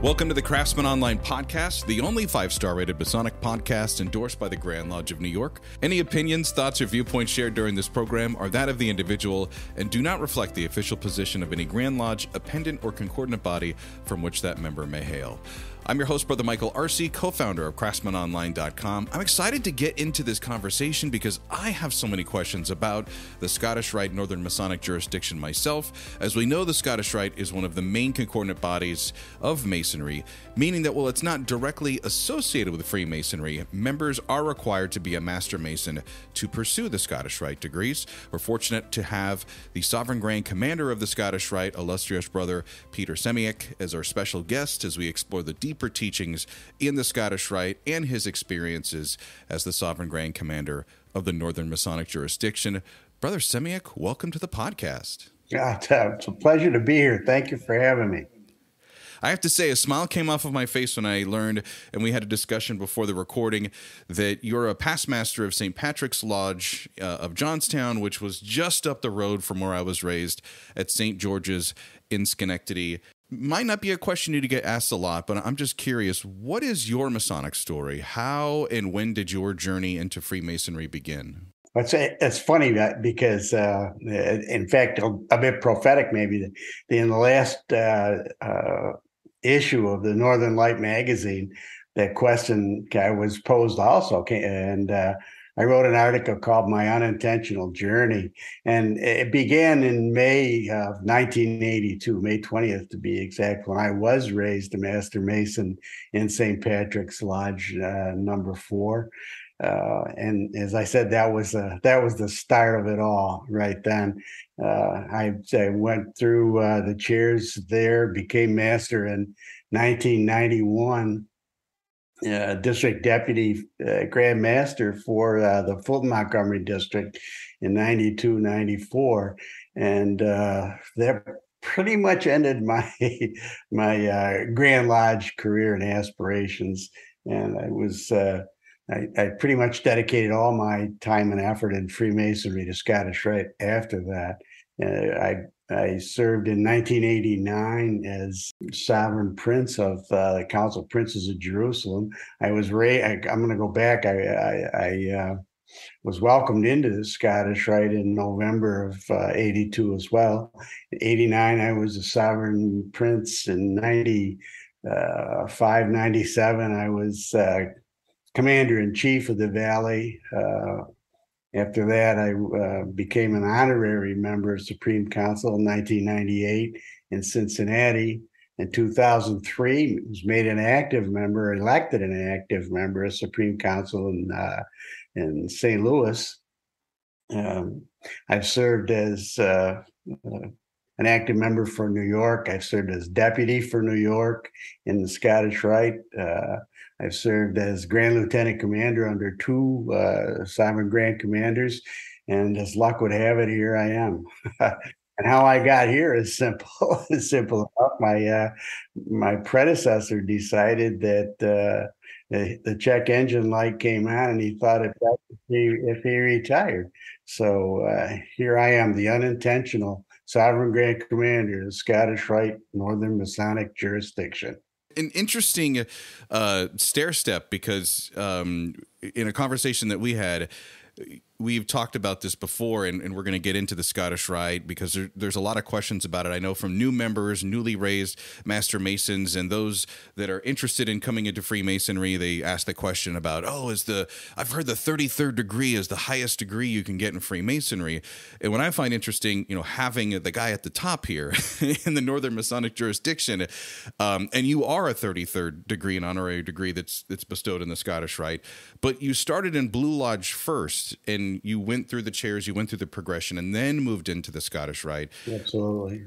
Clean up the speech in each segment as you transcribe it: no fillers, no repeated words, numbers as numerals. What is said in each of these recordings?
Welcome to the Craftsman Online Podcast, the only 5-star rated Masonic podcast endorsed by the Grand Lodge of New York. Any opinions, thoughts, or viewpoints shared during this program are that of the individual and do not reflect the official position of any Grand Lodge, appendant, or concordant body from which that member may hail. I'm your host, Brother Michael Arce, co-founder of CraftsmanOnline.com. I'm excited to get into this conversation because I have so many questions about the Scottish Rite, Northern Masonic Jurisdiction myself. As we know, the Scottish Rite is one of the main concordant bodies of Masonry, meaning that while it's not directly associated with Freemasonry, members are required to be a Master Mason to pursue the Scottish Rite degrees. We're fortunate to have the Sovereign Grand Commander of the Scottish Rite, illustrious Brother Peter Samiec, as our special guest as we explore the deeper teachings in the Scottish Rite and his experiences as the Sovereign Grand Commander of the Northern Masonic Jurisdiction. Brother Samiec, welcome to the podcast. Yeah, it's a pleasure to be here. Thank you for having me. I have to say, a smile came off of my face when I learned, and we had a discussion before the recording, that you're a past master of St. Patrick's Lodge of Johnstown, which was just up the road from where I was raised at St. George's in Schenectady. Might not be a question you get asked a lot, but I'm just curious, what is your Masonic story? How and when did your journey into Freemasonry begin? It's funny that because, in fact, a bit prophetic maybe, in the last issue of the Northern Light magazine, that question was posed also, and I wrote an article called My Unintentional Journey, and it began in May of 1982, May 20th to be exact, when I was raised a Master Mason in St. Patrick's Lodge number 4. And as I said, that was the start of it all right then. I went through the chairs there, became master in 1991. District Deputy Grand Master for the Fulton Montgomery District in 92, 94. And that pretty much ended my Grand Lodge career and aspirations. And I pretty much dedicated all my time and effort in Freemasonry to Scottish Rite after that. I served in 1989 as Sovereign Prince of the Council of Princes of Jerusalem. I was I'm going to go back. I was welcomed into the Scottish Rite in November of 82 as well. In 89, I was a Sovereign Prince. In 95, 97, I was Commander-in-Chief of the Valley. After that, I became an honorary member of Supreme Council in 1998 in Cincinnati. In 2003, was made an active member, elected an active member of Supreme Council in St. Louis. I've served as an active member for New York. I've served as deputy for New York in the Scottish Rite. I've served as Grand Lieutenant Commander under 2 Sovereign Grand Commanders, and as luck would have it, here I am. And how I got here is simple. It's simple enough. My predecessor decided that the check engine light came on, and he thought if he retired. So here I am, the unintentional Sovereign Grand Commander of the Scottish Rite, Northern Masonic Jurisdiction. An interesting stair step, because in a conversation that we had, we've talked about this before, and we're going to get into the Scottish Rite because there's a lot of questions about it. I know from new members, newly raised Master Masons, and those that are interested in coming into Freemasonry, they ask the question about, I've heard the 33rd degree is the highest degree you can get in Freemasonry. And what I find interesting, having the guy at the top here in the Northern Masonic Jurisdiction, and you are a 33rd degree, an honorary degree that's bestowed in the Scottish Rite, but you started in Blue Lodge first, and you went through the chairs, you went through the progression, and then moved into the Scottish Rite. Absolutely.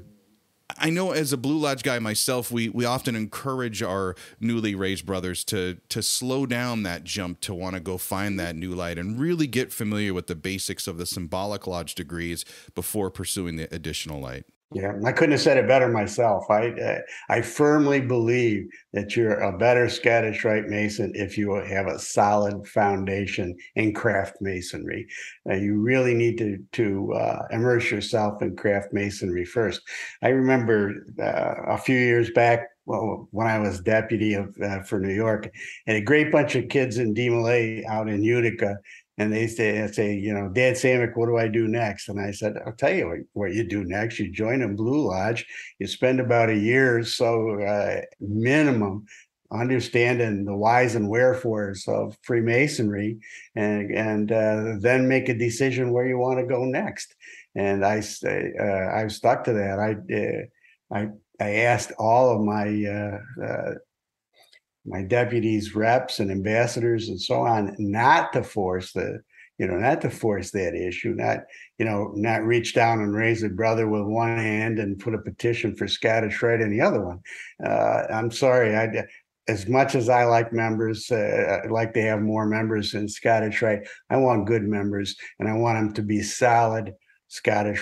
I know as a Blue Lodge guy myself, we often encourage our newly raised brothers to slow down that jump to want to go find that new light and really get familiar with the basics of the symbolic lodge degrees before pursuing the additional light. Yeah, I couldn't have said it better myself. I firmly believe that you're a better Scottish Rite Mason if you have a solid foundation in craft masonry. You really need to immerse yourself in craft masonry first. I remember a few years back well, when I was deputy for New York, and a great bunch of kids in DMLA out in Utica. And they say, you know, Dad Samiec, what do I do next? And I said, I'll tell you what you do next. You join a Blue Lodge. You spend about a year or so minimum understanding the whys and wherefores of Freemasonry, and then make a decision where you want to go next. And I've stuck to that. I asked all of my deputies, reps, and ambassadors, and so on, not to force that issue, not reach down and raise a brother with one hand and put a petition for Scottish Rite in the other one. I'm sorry, as much as I like members, I'd like to have more members in Scottish Rite. I want good members, and I want them to be solid solid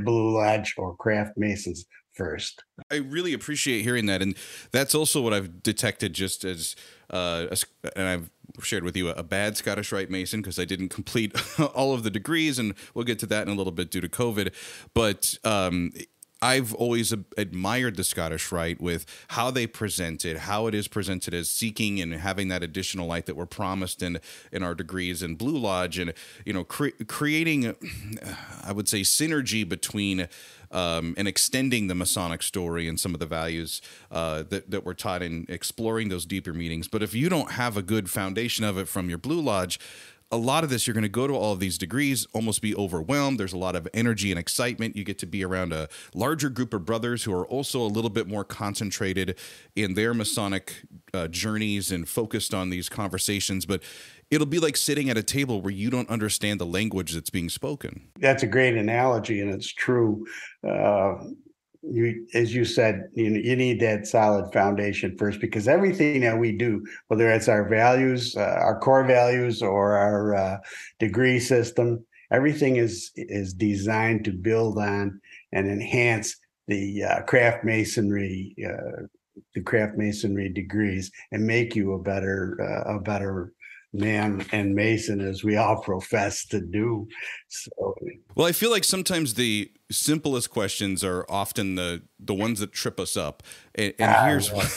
Blue Lodge or craft Masons first. I really appreciate hearing that. And that's also what I've detected just as, and I've shared with you a bad Scottish Rite Mason because I didn't complete all of the degrees, and we'll get to that in a little bit due to COVID. But I've always admired the Scottish Rite with how they present it, how it is presented as seeking and having that additional light that we're promised in our degrees in Blue Lodge, and creating, I would say, synergy between and extending the Masonic story and some of the values that we're taught in exploring those deeper meanings. But if you don't have a good foundation of it from your Blue Lodge, a lot of this, you're going to go to all of these degrees, almost be overwhelmed. There's a lot of energy and excitement. You get to be around a larger group of brothers who are also a little bit more concentrated in their Masonic journeys and focused on these conversations. But it'll be like sitting at a table where you don't understand the language that's being spoken. That's a great analogy, and it's true. As you said, you need that solid foundation first, because everything that we do, whether it's our values, our core values, or our degree system, everything is designed to build on and enhance the craft masonry degrees, and make you a better man and Mason, as we all profess to do. So, well, I feel like sometimes the simplest questions are often the ones that trip us up. And here's one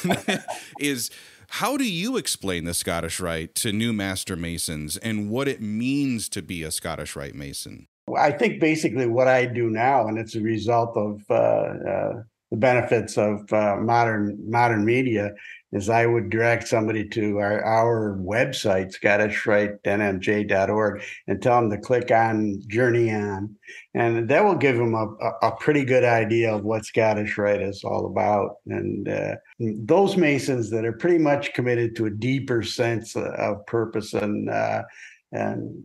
is, how do you explain the Scottish Rite to new Master Masons and what it means to be a Scottish Rite Mason? I think basically what I do now, and it's a result of the benefits of modern media, is I would direct somebody to our website, ScottishRite.NMJ.org, and tell them to click on Journey On. And that will give them a pretty good idea of what Scottish Rite is all about. And those Masons that are pretty much committed to a deeper sense of purpose and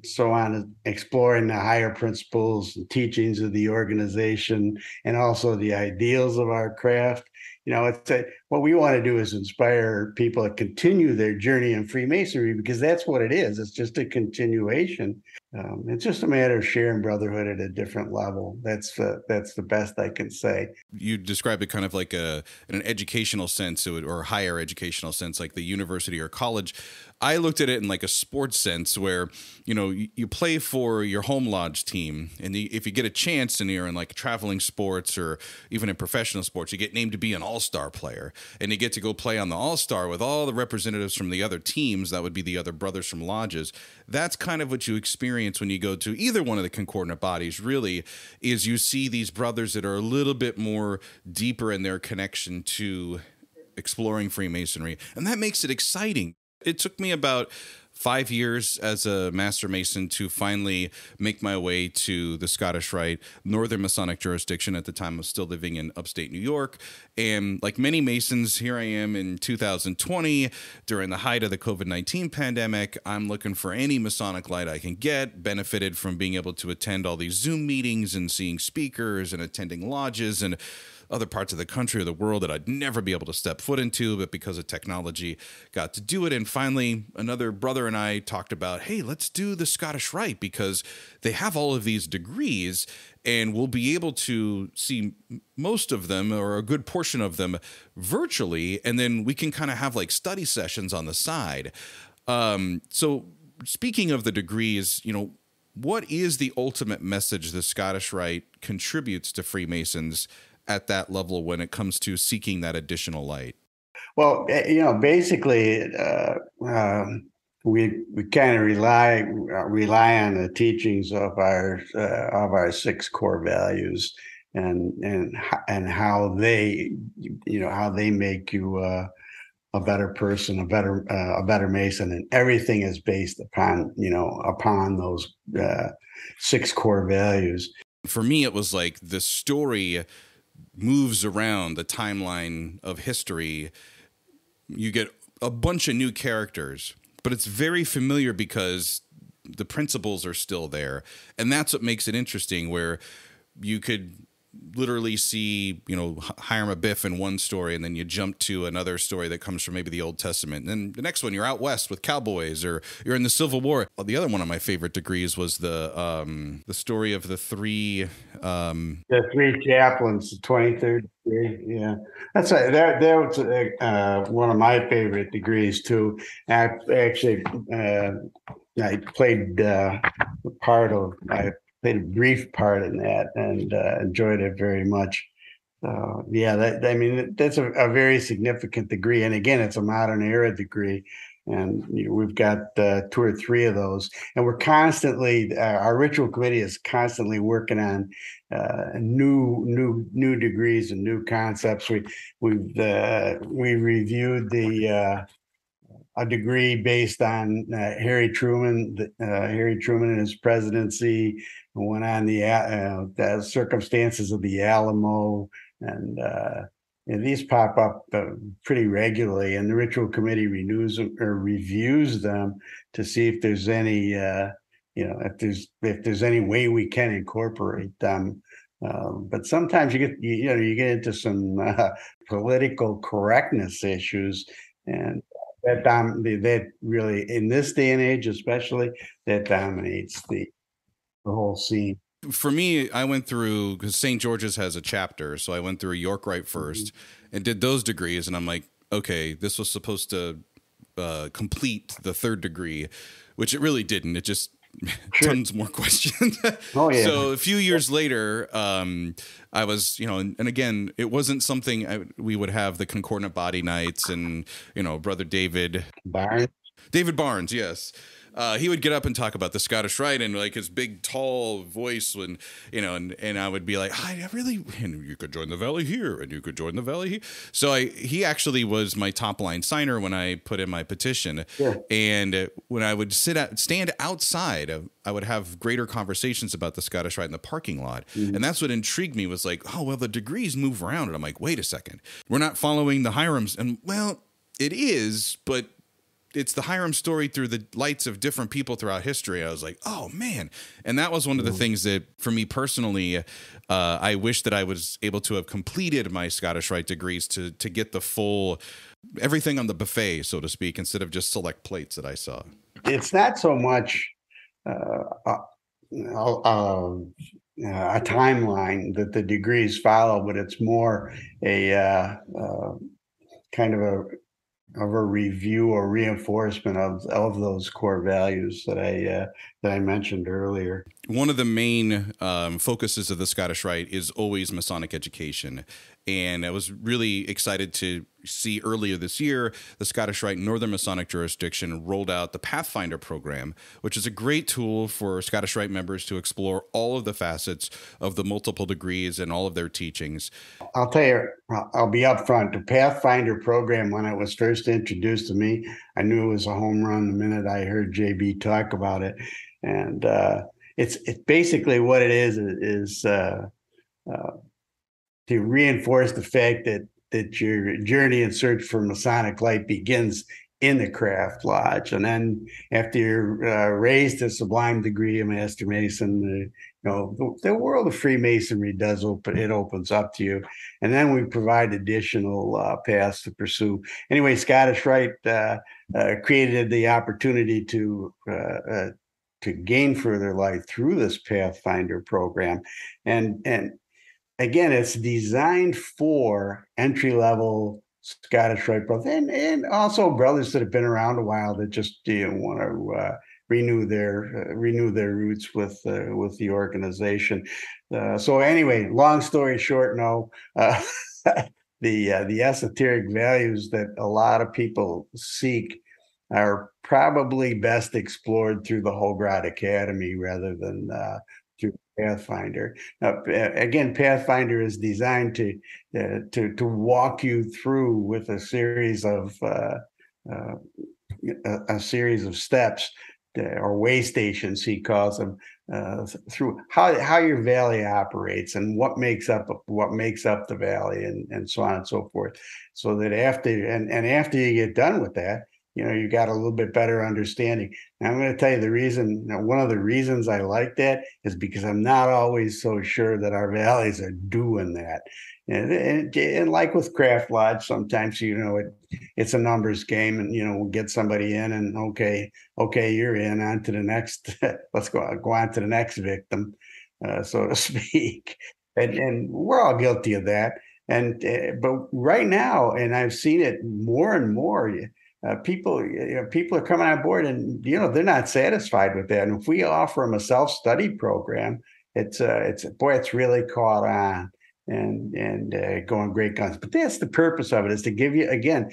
so on, exploring the higher principles and teachings of the organization, and also the ideals of our craft. What we want to do is inspire people to continue their journey in Freemasonry, because that's what it is. It's just a continuation. It's just a matter of sharing brotherhood at a different level. That's the best I can say. You described it kind of like in an educational sense, or higher educational sense, like the university or college. I looked at it in like a sports sense, where, you play for your home lodge team. And if you get a chance and you're in like traveling sports or even in professional sports, you get named to be an all-star player, and you get to go play on the all-star with all the representatives from the other teams. That would be the other brothers from lodges. That's kind of what you experience when you go to either one of the concordant bodies, really, is you see these brothers that are a little bit more deeper in their connection to exploring Freemasonry. And that makes it exciting. It took me about 5 years as a Master Mason to finally make my way to the Scottish Rite, Northern Masonic Jurisdiction. At the time, I was still living in upstate New York. And like many Masons, here I am in 2020, during the height of the COVID-19 pandemic. I'm looking for any Masonic light I can get, benefited from being able to attend all these Zoom meetings and seeing speakers and attending lodges and other parts of the country or the world that I'd never be able to step foot into, but because of technology, got to do it. And finally, another brother and I talked about, hey, let's do the Scottish Rite, because they have all of these degrees and we'll be able to see most of them, or a good portion of them, virtually. And then we can kind of have like study sessions on the side. So speaking of the degrees, what is the ultimate message the Scottish Rite contributes to Freemasons at that level when it comes to seeking that additional light? Well, basically, we kind of rely on the teachings of our six core values, and how they make you a better person, a better Mason, and everything is based upon those six core values. For me, it was like the story moves around the timeline of history. You get a bunch of new characters, but it's very familiar because the principles are still there. And that's what makes it interesting, where you could literally see, Hiram Abiff in one story, and then you jump to another story that comes from maybe the Old Testament. And then the next one, you're out west with cowboys, or you're in the Civil War. Well, the other one of my favorite degrees was the story of the three chaplains, the 23rd degree. Yeah, that's right. That was one of my favorite degrees too. I actually I played a brief part in that, and enjoyed it very much. That's a very significant degree. And again, it's a modern era degree. And we've got 2 or 3 of those. And we're constantly, our ritual committee is constantly working on new degrees and new concepts. We reviewed a degree based on Harry Truman and his presidency, and went on the circumstances of the Alamo, and these pop up pretty regularly, and the ritual committee reviews them to see if there's any if there's any way we can incorporate them. But sometimes you get into some political correctness issues, and that really, in this day and age especially, that dominates the whole scene. For me, I went through, because St. George's has a chapter, so I went through a York Rite first, and did those degrees, and I'm like, okay, this was supposed to complete the 3rd degree, which it really didn't. It just tons more questions. Oh yeah. So a few years later, I was, and again, it wasn't something we would have the concordant body nights, and Brother David Barnes, yes. He would get up and talk about the Scottish Rite, and like his big, tall voice, when and I would be like, and you could join the valley here, and you could join the valley here. So he actually was my top line signer when I put in my petition. Yeah. And when I would stand outside, I would have greater conversations about the Scottish Rite in the parking lot. Mm-hmm. And that's what intrigued me, was like, oh, well, the degrees move around. And I'm like, wait a second, we're not following the Hirams. And well, it is, but it's the Hiram story through the lights of different people throughout history. I was like, oh man. And that was one of the things that, for me personally, I wish that I was able to have completed my Scottish Rite degrees to get the full, everything on the buffet, so to speak, instead of just select plates that I saw. It's not so much a timeline that the degrees follow, but it's more a kind of a review or reinforcement of those core values that I mentioned earlier. One of the main focuses of the Scottish Rite is always Masonic education. And I was really excited to see earlier this year, the Scottish Rite Northern Masonic Jurisdiction rolled out the Pathfinder Program, which is a great tool for Scottish Rite members to explore all of the facets of the multiple degrees and all of their teachings. I'll tell you, I'll be upfront. The Pathfinder Program, when it was first introduced to me, I knew it was a home run the minute I heard JB talk about it. And it's basically what it is to reinforce the fact that your journey in search for Masonic light begins in the craft lodge, and then after you're raised to sublime degree of Master Mason, the world of Freemasonry opens up to you, and then we provide additional paths to pursue. Anyway, Scottish Rite created the opportunity to gain further light through this Pathfinder program, and again, it's designed for entry-level Scottish Rite brothers, and also brothers that have been around a while that just want to renew their roots with the organization. So anyway, long story short, no. The esoteric values that a lot of people seek are probably best explored through the Holgrad Academy rather than through Pathfinder. Now, again, Pathfinder is designed to walk you through with a series of steps, or way stations, he calls them, through how your valley operates and what makes up the valley, and so on and so forth. So that after you get done with that, you got a little bit better understanding. Now, I'm going to tell you the reason. One of the reasons I like that is because I'm not always so sure that our valleys are doing that. And like with Craft Lodge, sometimes it's a numbers game, and we'll get somebody in, and okay, you're in, on to the next. Let's go on to the next victim, so to speak. And we're all guilty of that. And but right now, and I've seen it more and more. People are coming on board, and they're not satisfied with that. And if we offer them a self-study program, it's really caught on and going great guns. But that's the purpose of it, is to give you an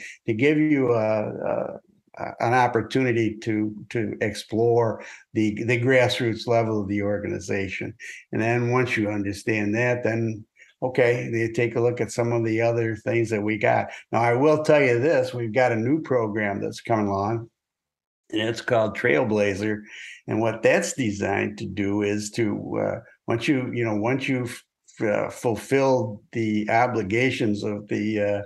opportunity to explore the grassroots level of the organization. And then once you understand that, then okay, you take a look at some of the other things that we got. Now, I will tell you this: we've got a new program that's coming along, and it's called Trailblazer. And what that's designed to do is to once you've fulfilled the obligations of the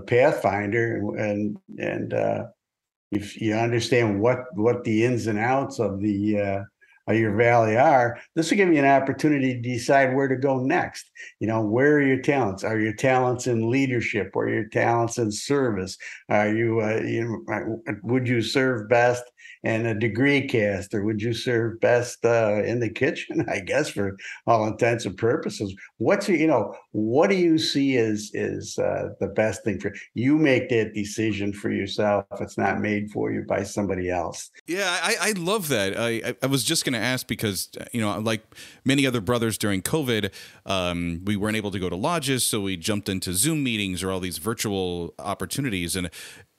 Pathfinder, and if you understand what the ins and outs of your valley are, this will give you an opportunity to decide where to go next. Where are your talents? Are your talents in leadership, or your talents in service? Are you, would you serve best in a degree cast, or would you serve best in the kitchen? I guess, for all intents and purposes. What do you see as the best thing for you? Make that decision for yourself. It's not made for you by somebody else. Yeah, I love that. I was just going to ask because, like many other brothers during COVID, we weren't able to go to lodges, so we jumped into Zoom meetings or all these virtual opportunities. And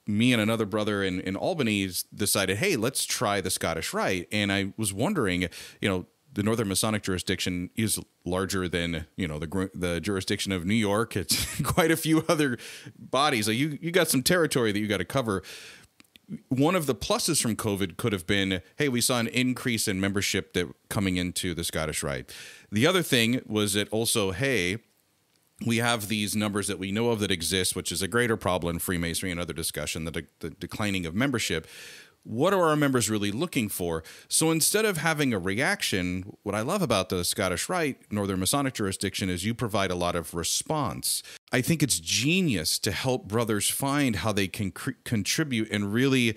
me and another brother in Albany decided, hey, let's try the Scottish Rite. And I was wondering, the Northern Masonic Jurisdiction is larger than, the jurisdiction of New York. It's quite a few other bodies. Like you got some territory that you got to cover. One of the pluses from COVID could have been, hey, we saw an increase in membership coming into the Scottish Rite. The other thing was that also, hey, we have these numbers that we know of that exist, which is a greater problem in Freemasonry and other discussion, the declining of membership. What are our members really looking for? So instead of having a reaction, what I love about the Scottish Rite, Northern Masonic Jurisdiction, is you provide a lot of response. I think it's genius to help brothers find how they can contribute and really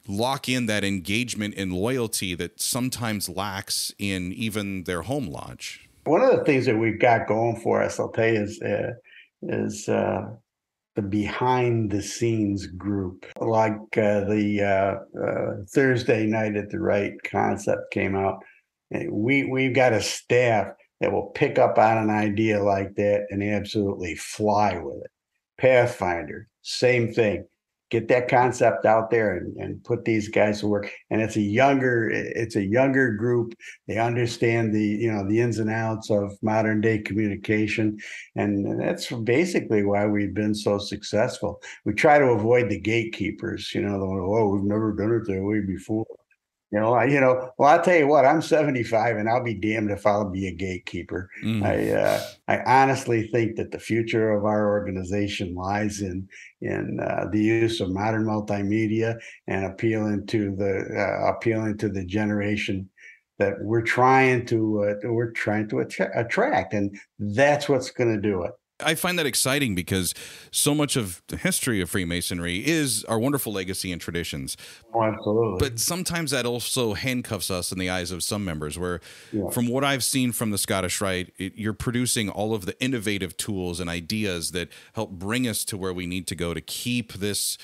lock in that engagement and loyalty that sometimes lacks in even their home lodge. One of the things that we've got going for us, I'll tell you, is the behind the scenes group. Like the Thursday night at the Rite concept came out. We've got a staff that will pick up on an idea like that and absolutely fly with it. Pathfinder, same thing. Get that concept out there and put these guys to work. And it's a younger group. They understand the ins and outs of modern day communication. And that's basically why we've been so successful. We try to avoid the gatekeepers, we've never done it that way before. Well, I'll tell you what, I'm 75 and I'll be damned if I'll be a gatekeeper. I honestly think that the future of our organization lies in the use of modern multimedia and appealing to the generation that we're trying to attract, and that's what's going to do it. I find that exciting because so much of the history of Freemasonry is our wonderful legacy and traditions. Oh, absolutely. But sometimes that also handcuffs us in the eyes of some members where, from what I've seen from the Scottish Rite, you're producing all of the innovative tools and ideas that help bring us to where we need to go to keep this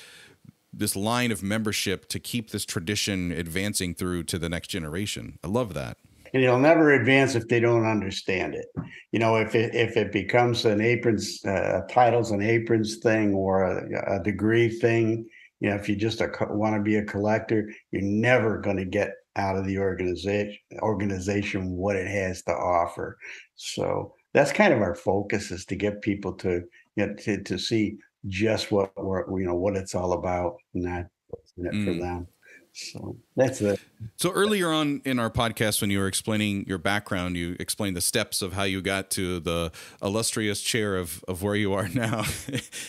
this line of membership to keep this tradition advancing through to the next generation. I love that. And it'll never advance if they don't understand it. If it becomes an aprons, titles and aprons thing, or a degree thing, if you just want to be a collector, you're never going to get out of the organization what it has to offer. So that's kind of our focus, is to get people to to see just what what it's all about, not what's in it for them. So that's it. So earlier on in our podcast, when you were explaining your background, you explained the steps of how you got to the illustrious chair of where you are now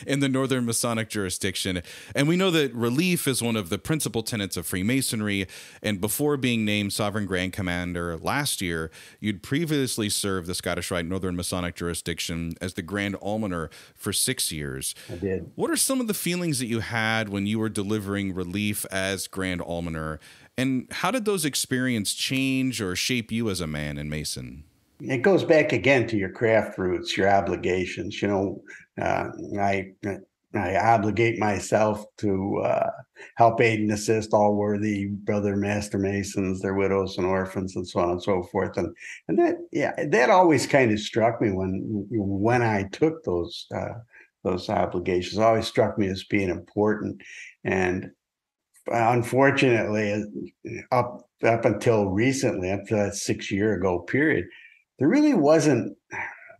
in the Northern Masonic Jurisdiction. And we know that relief is one of the principal tenets of Freemasonry. And before being named Sovereign Grand Commander last year, you'd previously served the Scottish Rite Northern Masonic Jurisdiction as the Grand Almoner for 6 years. I did. What are some of the feelings that you had when you were delivering relief as Grand Almoner? And how did those experiences change or shape you as a man and Mason? It goes back again to your craft roots, your obligations. I obligate myself to help aid and assist all worthy brother master masons, their widows and orphans, and so on and so forth. And that always kind of struck me when I took those obligations. It always struck me as being important. And unfortunately, up until recently, up to that 6 year ago period, there really wasn't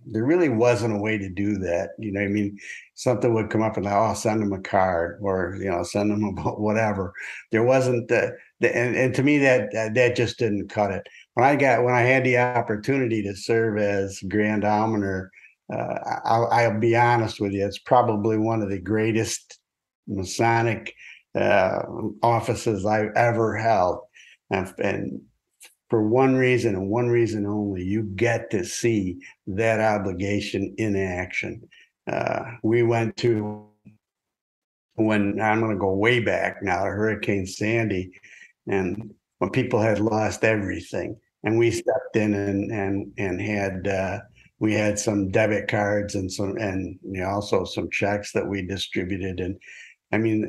a way to do that. I mean, something would come up and send them a card, or send them about whatever. There wasn't and to me that just didn't cut it. When I had the opportunity to serve as Grand Almoner, I'll be honest with you, it's probably one of the greatest Masonic offices I've ever held, and for one reason and one reason only: you get to see that obligation in action. We went to, when I'm going to go way back now, to Hurricane Sandy, and when people had lost everything, and we stepped in and had we had some debit cards and also some checks that we distributed. And I mean,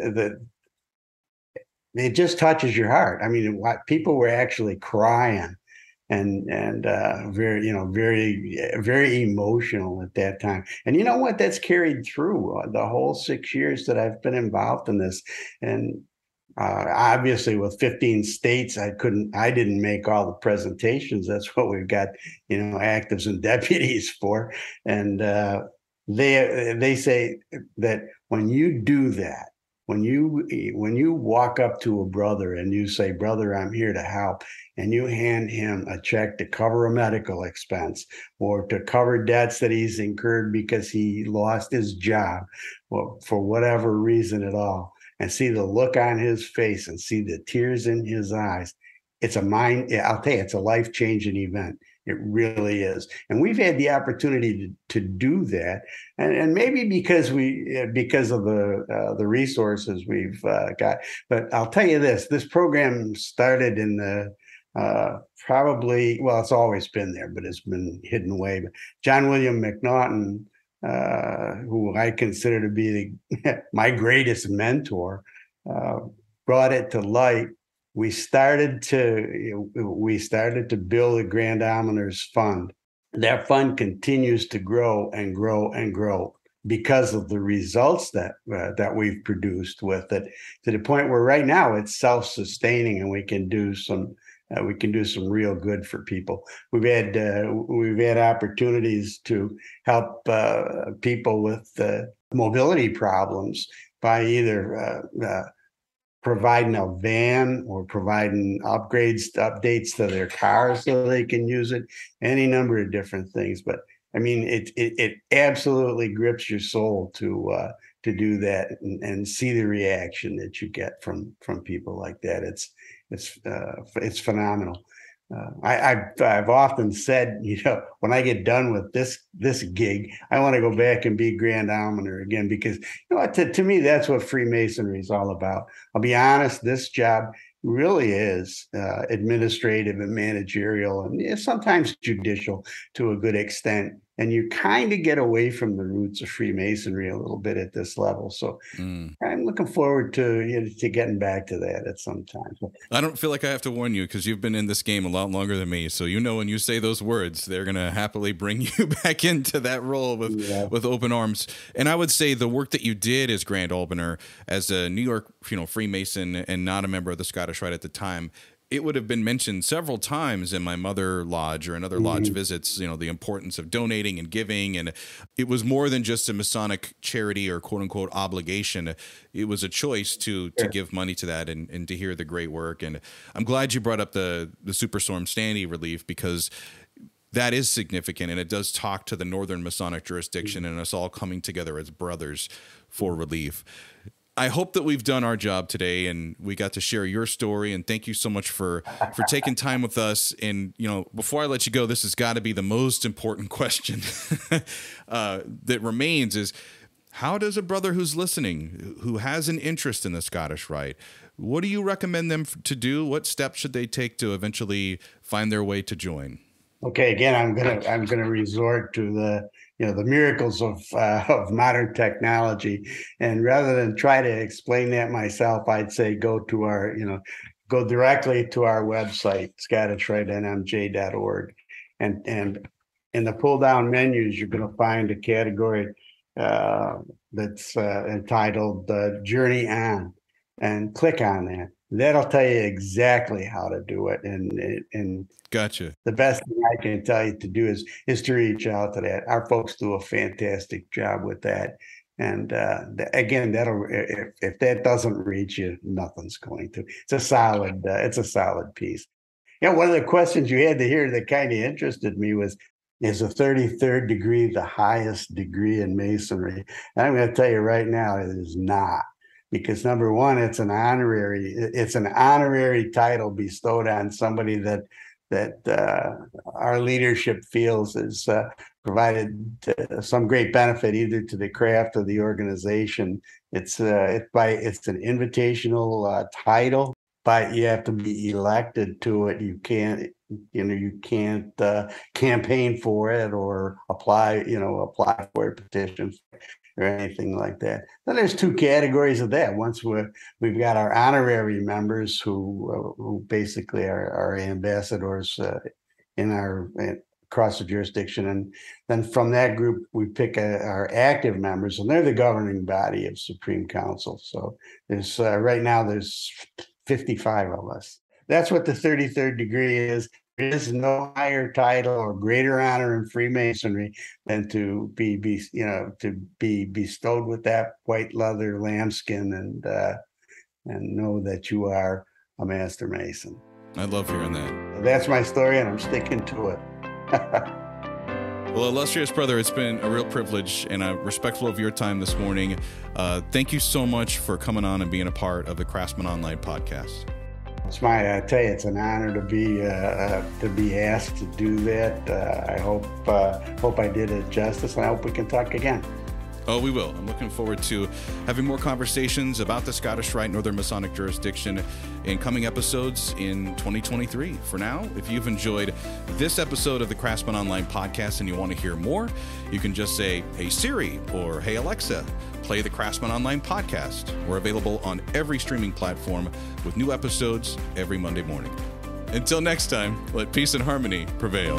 it just touches your heart. I mean, what people were actually crying and very, very emotional at that time. And you know what? That's carried through the whole 6 years that I've been involved in this. And obviously, with 15 states, I didn't make all the presentations. That's what we've got, actives and deputies for. And they say that when you do that, when you walk up to a brother and you say, "Brother, I'm here to help," and you hand him a check to cover a medical expense or to cover debts that he's incurred because he lost his job, or for whatever reason at all, and see the look on his face and see the tears in his eyes, I'll tell you, it's a life-changing event. It really is. And we've had the opportunity to do that. And maybe because of the resources we've got. But I'll tell you this program started in the it's always been there, but it's been hidden away. But John William McNaughton, who I consider to be my greatest mentor, brought it to light. We started to build a Grand Almoners Fund. That fund continues to grow and grow and grow because of the results that we've produced with it, to the point where right now it's self-sustaining and we can do some real good for people. We've had opportunities to help people with mobility problems by either providing a van or providing updates to their cars so they can use it, any number of different things. But I mean, it absolutely grips your soul to do that and see the reaction that you get from people like that. It's phenomenal. I've often said, when I get done with this gig, I want to go back and be Grand Almoner again, because to me, that's what Freemasonry is all about. I'll be honest, this job really is administrative and managerial and sometimes judicial to a good extent. and you kind of get away from the roots of Freemasonry a little bit at this level. So I'm looking forward to getting back to that at some time. I don't feel like I have to warn you, because you've been in this game a lot longer than me. So when you say those words, they're going to happily bring you back into that role with open arms. And I would say the work that you did as Grand Almoner, as a New York Freemason and not a member of the Scottish Rite at the time, it would have been mentioned several times in my mother lodge or in other lodge visits, the importance of donating and giving. And it was more than just a Masonic charity or quote unquote obligation. It was a choice to give money to that and to hear the great work. And I'm glad you brought up the Superstorm Sandy relief, because that is significant, and it does talk to the Northern Masonic Jurisdiction and us all coming together as brothers for relief. I hope that we've done our job today and we got to share your story, and thank you so much for taking time with us. And, before I let you go, this has got to be the most important question that remains is, how does a brother who's listening, who has an interest in the Scottish Rite, what do you recommend them to do? What steps should they take to eventually find their way to join? Okay, again, I'm gonna resort to the miracles of modern technology, and rather than try to explain that myself, I'd say go directly to our website, ScottishRiteNMJ.org, and in the pull down menus, you're going to find a category that's entitled Journey On, and click on that. That'll tell you exactly how to do it. And gotcha. The best thing I can tell you to do is to reach out to that. Our folks do a fantastic job with that. And again, if that doesn't reach you, nothing's going to. It's a solid piece. One of the questions you had to hear that kind of interested me was, is a 33rd degree the highest degree in Masonry? And I'm going to tell you right now, it is not. Because number one, it's an honorary title bestowed on somebody that our leadership feels has provided some great benefit either to the craft or the organization. It's an invitational title, but you have to be elected to it. You can't campaign for it or apply for a petition or anything like that. Then there's two categories of that. Once we've got our honorary members who basically are our ambassadors across the jurisdiction, and then from that group we pick our active members, and they're the governing body of Supreme Council. So there's right now there's 55 of us. That's what the 33rd degree is. There is no higher title or greater honor in Freemasonry than to be bestowed with that white leather lambskin and know that you are a Master Mason. I love hearing that. That's my story, and I'm sticking to it. Well, illustrious brother, it's been a real privilege, and I'm respectful of your time this morning. Thank you so much for coming on and being a part of the Craftsman Online podcast. I tell you, it's an honor to be asked to do that. I hope I did it justice, and I hope we can talk again. Oh, we will. I'm looking forward to having more conversations about the Scottish Rite, Northern Masonic Jurisdiction in coming episodes in 2023. For now, if you've enjoyed this episode of the Craftsman Online podcast and you want to hear more, you can just say, "Hey Siri," or "Hey Alexa, play the Craftsman Online podcast." We're available on every streaming platform with new episodes every Monday morning. Until next time, let peace and harmony prevail.